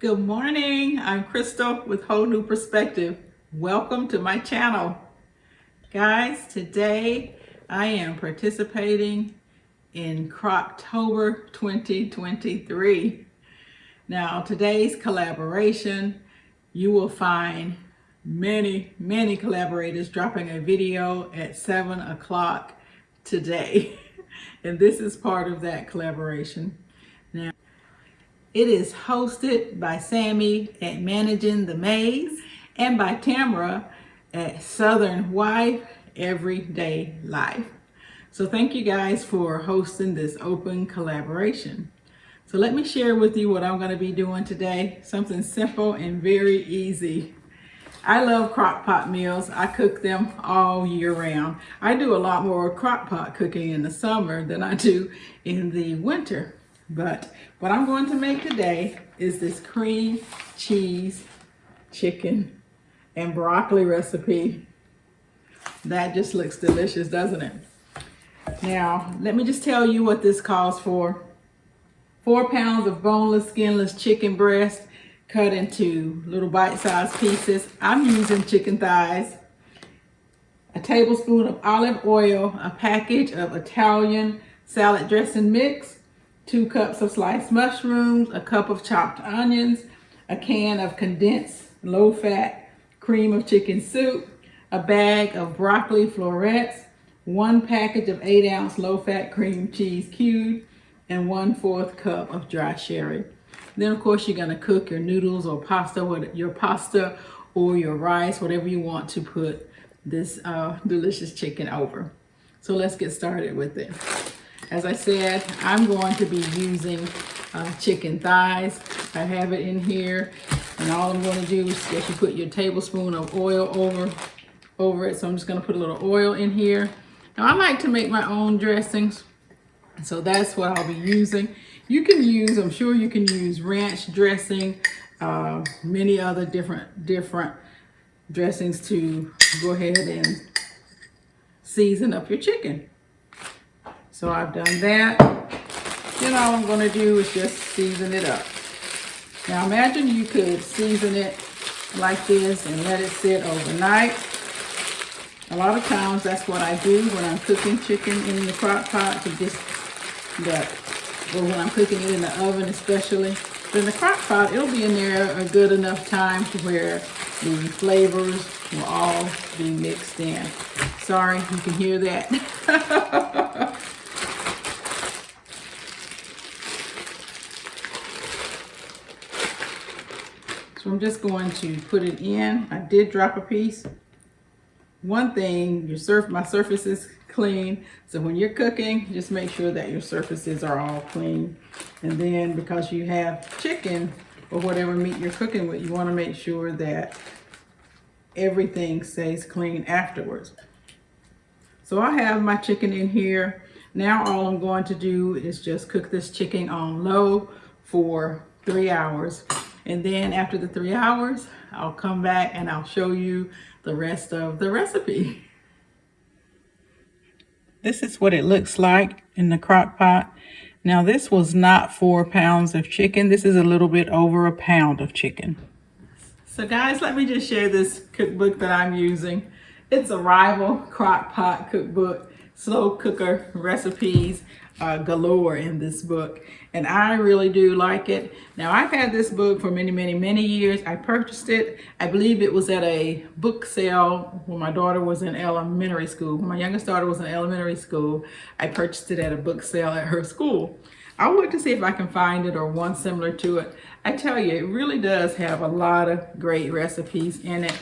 Good morning, I'm Crystal with Whole New Perspective. Welcome to my channel. Guys, today I am participating in Crocktober 2023. Now today's collaboration, you will find many collaborators dropping a video at 7 o'clock today. And this is part of that collaboration. Now, it is hosted by Sammy at Managing the Maze and by Tamara at Southern Wife Everyday Life. So thank you guys for hosting this open collaboration. So let me share with you what I'm going to be doing today. Something simple and very easy. I love Crockpot meals. I cook them all year round. I do a lot more Crockpot cooking in the summer than I do in the winter. But what I'm going to make today is this cream cheese chicken and broccoli recipe. That just looks delicious, doesn't it? Now, let me just tell you what this calls for. 4 pounds of boneless, skinless chicken breast cut into little bite-sized pieces. I'm using chicken thighs. A tablespoon of olive oil, a package of Italian salad dressing mix, 2 cups of sliced mushrooms, a cup of chopped onions, a can of condensed low-fat cream of chicken soup, a bag of broccoli florets, 1 package of 8-ounce low-fat cream cheese cubes, and 1/4 cup of dry sherry. Then, of course, you're going to cook your noodles or pasta, or your rice, whatever you want to put this delicious chicken over. So let's get started with it. As I said, I'm going to be using chicken thighs. I have it in here, and all I'm going to do is just you put your tablespoon of oil over it. So I'm just going to put a little oil in here. Now, I like to make my own dressings, so that's what I'll be using. You can use, I'm sure you can use ranch dressing, many other different dressings to go ahead and season up your chicken. So I've done that. Then all I'm going to do is just season it up. Now imagine you could season it like this and let it sit overnight. A lot of times that's what I do when I'm cooking chicken in the crock pot, or when I'm cooking it in the oven especially. But in the crock pot, it'll be in there a good enough time to where the flavors will all be mixed in. Sorry, you can hear that. So I'm just going to put it in. I did drop a piece. One thing, my surface is clean. So when you're cooking, just make sure that your surfaces are all clean. And then because you have chicken or whatever meat you're cooking with, you want to make sure that everything stays clean afterwards. So I have my chicken in here. Now all I'm going to do is just cook this chicken on low for 3 hours. And then after the 3 hours, I'll come back and I'll show you the rest of the recipe. This is what it looks like in the crock pot. Now this was not 4 pounds of chicken. This is a little bit over 1 pound of chicken. So guys, let me just share this cookbook that I'm using. It's a rival crock pot cookbook, slow cooker recipes galore in this book, and I really do like it. Now I've had this book for many years. I purchased it, I believe it was at a book sale when my daughter was in elementary school. When my youngest daughter was in elementary school, I purchased it at a book sale at her school. I'll look to see if I can find it or one similar to it. I tell you, it really does have a lot of great recipes in it,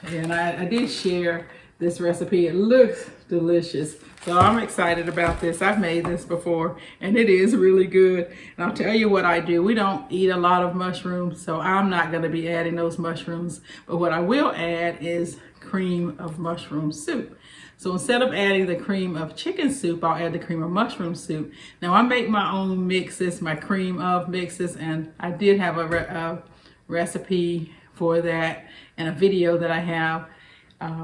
and I did share this recipe. It looks delicious. So I'm excited about this. I've made this before and it is really good. And I'll tell you what I do. We don't eat a lot of mushrooms, so I'm not going to be adding those mushrooms. But what I will add is cream of mushroom soup. So instead of adding the cream of chicken soup, I'll add the cream of mushroom soup. Now I make my own mixes, my cream of mixes, and I did have a recipe for that and a video that I have.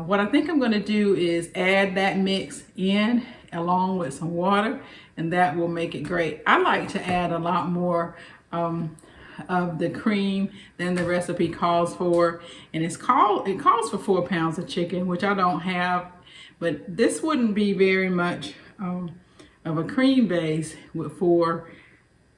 What I think I'm going to do is add that mix in along with some water, and that will make it great. I like to add a lot more of the cream than the recipe calls for, and it calls for 4 pounds of chicken, which I don't have, but this wouldn't be very much of a cream base with 4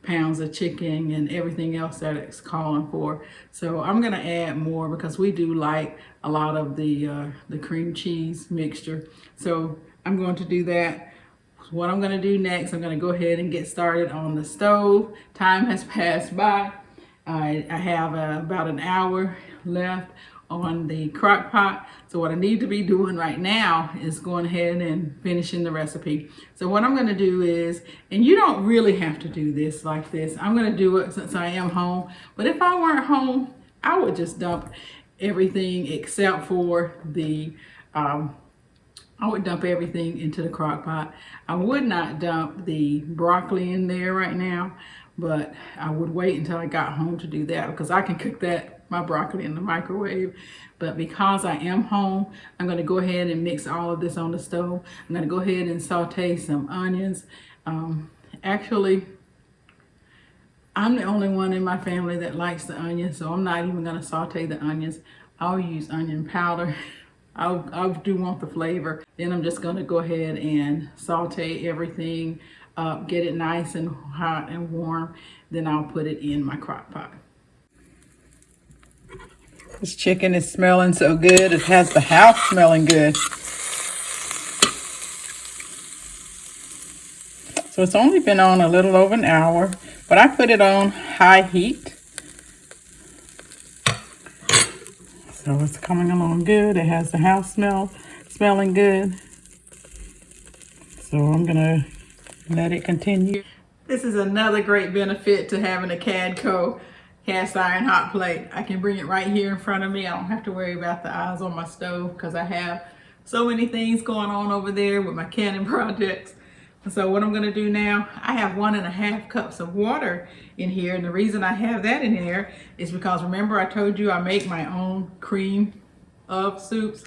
pounds of chicken and everything else that it's calling for. So I'm gonna add more because we do like a lot of the cream cheese mixture. So I'm going to do that. What I'm gonna do next, I'm gonna go ahead and get started on the stove. Time has passed by. I have about an hour left on the crock pot. So what I need to be doing right now is going ahead and finishing the recipe. So what I'm gonna do is, and you don't really have to do this like this. I'm gonna do it since I am home. But if I weren't home, I would just dump everything except for the, I would dump everything into the crock pot. I would not dump the broccoli in there right now, but I would wait until I got home to do that because I can cook my broccoli in the microwave. But because I am home, I'm going to go ahead and mix all of this on the stove. I'm going to go ahead and saute some onions. Actually, I'm the only one in my family that likes the onions, so I'm not even going to saute the onions. I'll use onion powder. I do want the flavor. Then I'm just going to go ahead and saute everything up, get it nice and hot and warm. Then I'll put it in my crock pot. This chicken is smelling so good. It has the house smelling good. So it's only been on a little over an hour, but I put it on high heat. So it's coming along good. It has the house smelling good. So I'm gonna let it continue. This is another great benefit to having a Cadco cast iron hot plate. I can bring it right here in front of me. I don't have to worry about the eyes on my stove because I have so many things going on over there with my Canon projects. So what I'm gonna do now, I have 1.5 cups of water in here. And the reason I have that in here is because remember I told you I make my own cream of soups.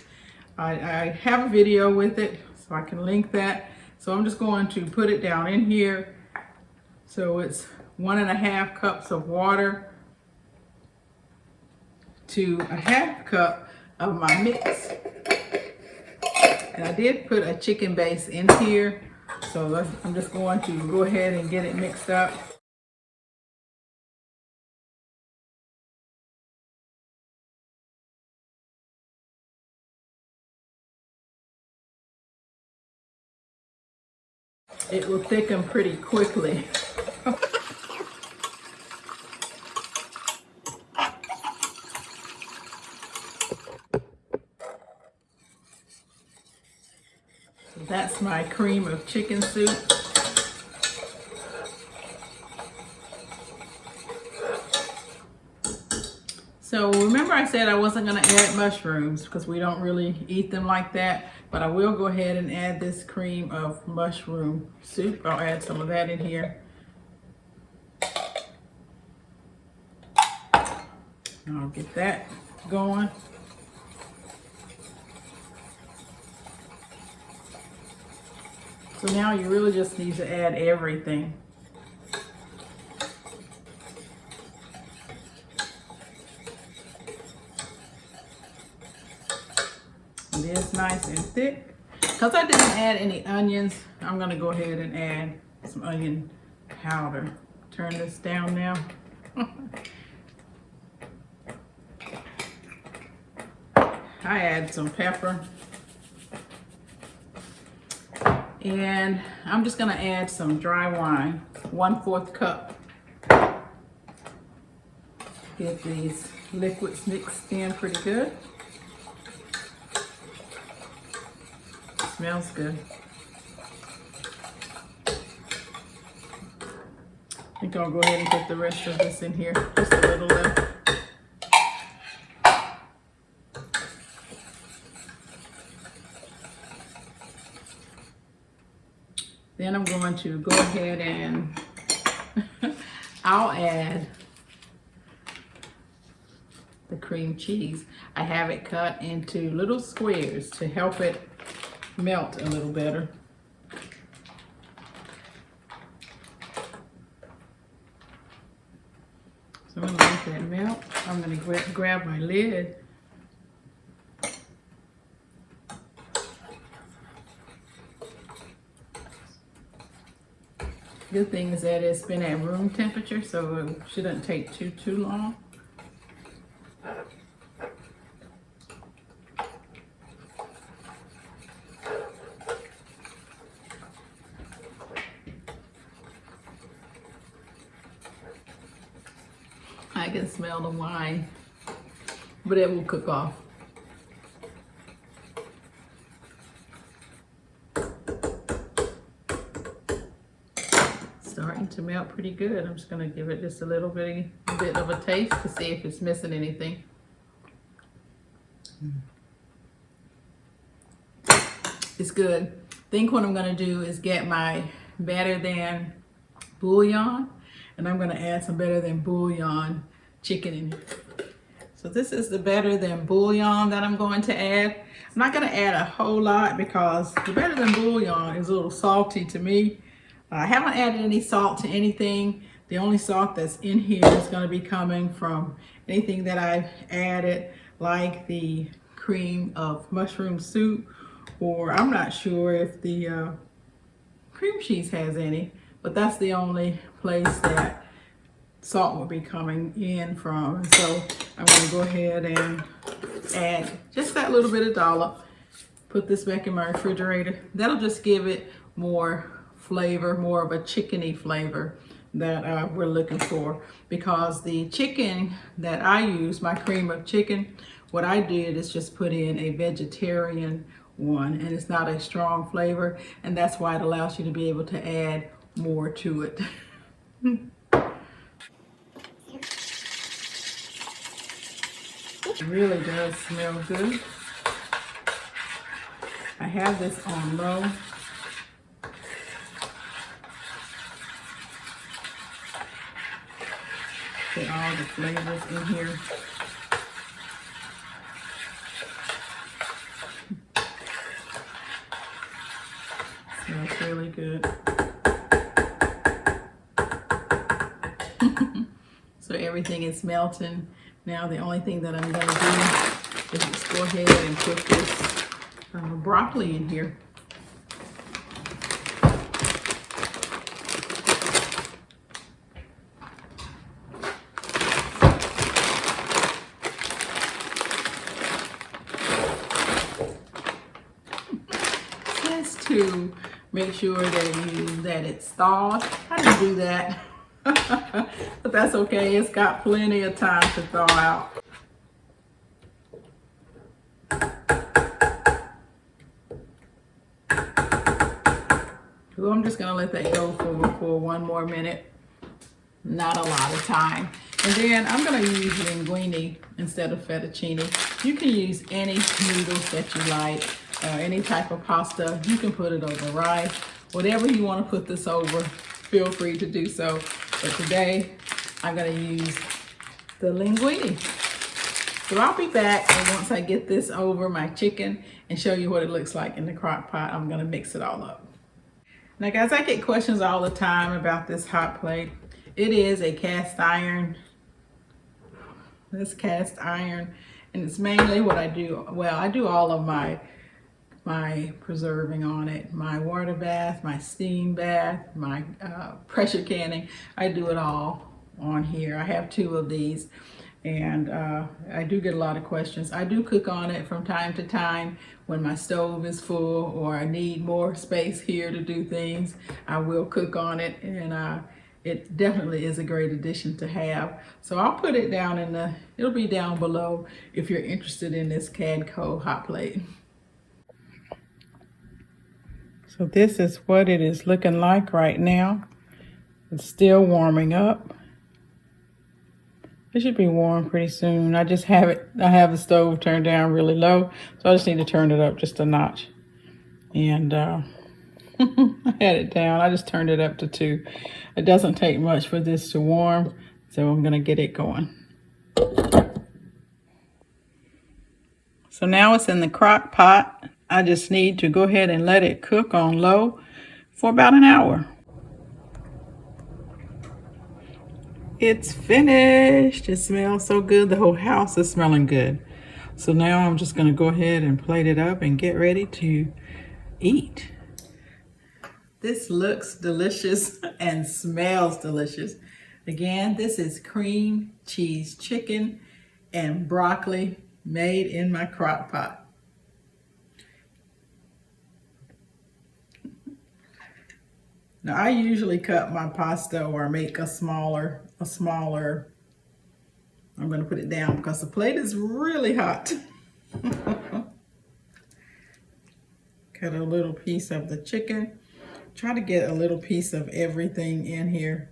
I have a video with it, so I can link that. So I'm just going to put it down in here. So it's 1.5 cups of water to 1/2 cup of my mix. And I did put a chicken base in here. So I'm just going to go ahead and get it mixed up. It will thicken pretty quickly. That's my cream of chicken soup. So remember I said I wasn't going to add mushrooms because we don't really eat them like that, but I will go ahead and add this cream of mushroom soup. I'll add some of that in here. I'll get that going. So now you really just need to add everything. It is nice and thick. Because I didn't add any onions, I'm going to go ahead and add some onion powder. Turn this down now. I add some pepper. And I'm just going to add some dry wine, 1/4 cup. Get these liquids mixed in pretty good. Smells good. I think I'll go ahead and put the rest of this in here, just a little left. Then I'm going to go ahead and I'll add the cream cheese. I have it cut into little squares to help it melt a little better. So I'm I'm going to grab my lid. Good thing is that it's been at room temperature, so it shouldn't take too long. I can smell the wine, but it will cook off. Starting to melt pretty good. I'm just going to give it just a little bit of a taste to see if it's missing anything. It's good. I think what I'm going to do is get my better than bouillon, and I'm going to add some better than bouillon chicken in it. So this is the better than bouillon that I'm going to add. I'm not going to add a whole lot because the better than bouillon is a little salty to me. I haven't added any salt to anything. The only salt that's in here is going to be coming from anything that I've added, like the cream of mushroom soup, or I'm not sure if the cream cheese has any, but that's the only place that salt will be coming in from. So I'm going to go ahead and add just that little bit of dollop. Put this back in my refrigerator. That'll just give it more flavor, more of a chickeny flavor that we're looking for, because the chicken that I use, my cream of chicken, what I did is just put in a vegetarian one, and it's not a strong flavor, and that's why it allows you to be able to add more to it. It really does smell good. I have this on low. Get all the flavors in here. Smells really good. So everything is melting. Now the only thing that I'm going to do is just go ahead and put this broccoli in here. To make sure that it's thawed. I didn't do that, but that's okay. It's got plenty of time to thaw out. So I'm just gonna let that go for one more minute. Not a lot of time. And then I'm gonna use linguine instead of fettuccine. You can use any noodles that you like. Any type of pasta. You can put it over rice. Whatever you want to put this over, feel free to do so. But today, I'm going to use the linguine. So I'll be back, and once I get this over my chicken and show you what it looks like in the crock pot, I'm going to mix it all up. Now guys, I get questions all the time about this hot plate. It is a cast iron. This cast iron, and it's mainly what I do. Well, I do all of my preserving on it, my water bath, my steam bath, my pressure canning. I do it all on here. I have 2 of these, and I do get a lot of questions. I do cook on it from time to time when my stove is full or I need more space here to do things. I will cook on it, and it definitely is a great addition to have. So I'll put it down it'll be down below if you're interested in this Cadco hot plate. So this is what it is looking like right now. It's still warming up. It should be warm pretty soon. I have the stove turned down really low, so I just need to turn it up just a notch. And I had it down. I just turned it up to 2. It doesn't take much for this to warm, so I'm gonna get it going. So now it's in the crock pot. I just need to go ahead and let it cook on low for about an hour. It's finished. It smells so good. The whole house is smelling good. So now I'm just going to go ahead and plate it up and get ready to eat. This looks delicious and smells delicious. Again, this is cream cheese chicken and broccoli made in my crock pot. Now I usually cut my pasta or make a smaller, I'm going to put it down because the plate is really hot. Cut a little piece of the chicken. Try to get a little piece of everything in here.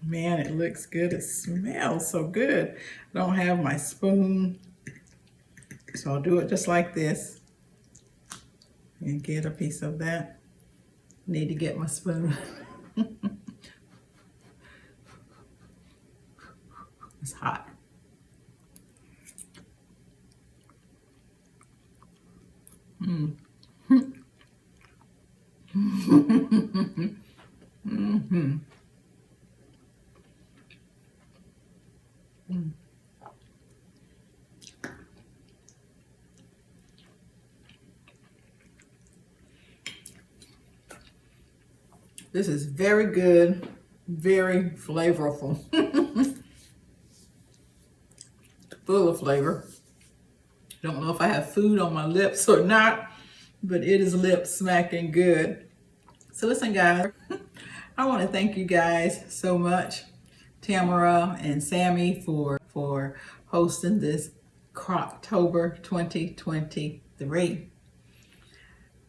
Man, it looks good. It smells so good. I don't have my spoon, so I'll do it just like this and get a piece of that. Need to get my spoon. It's hot. This is very good, very flavorful. Full of flavor. Don't know if I have food on my lips or not, but it is lip smacking good. So listen, guys, I want to thank you guys so much, Tamara and Sammy, for hosting this Crocktober 2023.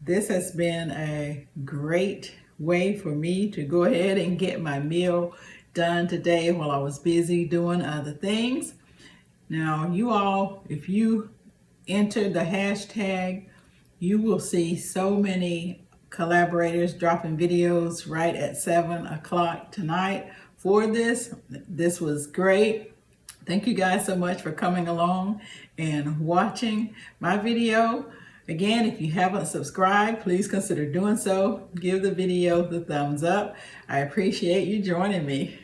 This has been a great way for me to go ahead and get my meal done today while I was busy doing other things. Now, you all, if you enter the hashtag, you will see so many collaborators dropping videos right at 7 o'clock tonight for this. This was great. Thank you guys so much for coming along and watching my video. Again, if you haven't subscribed, please consider doing so. Give the video the thumbs up. I appreciate you joining me.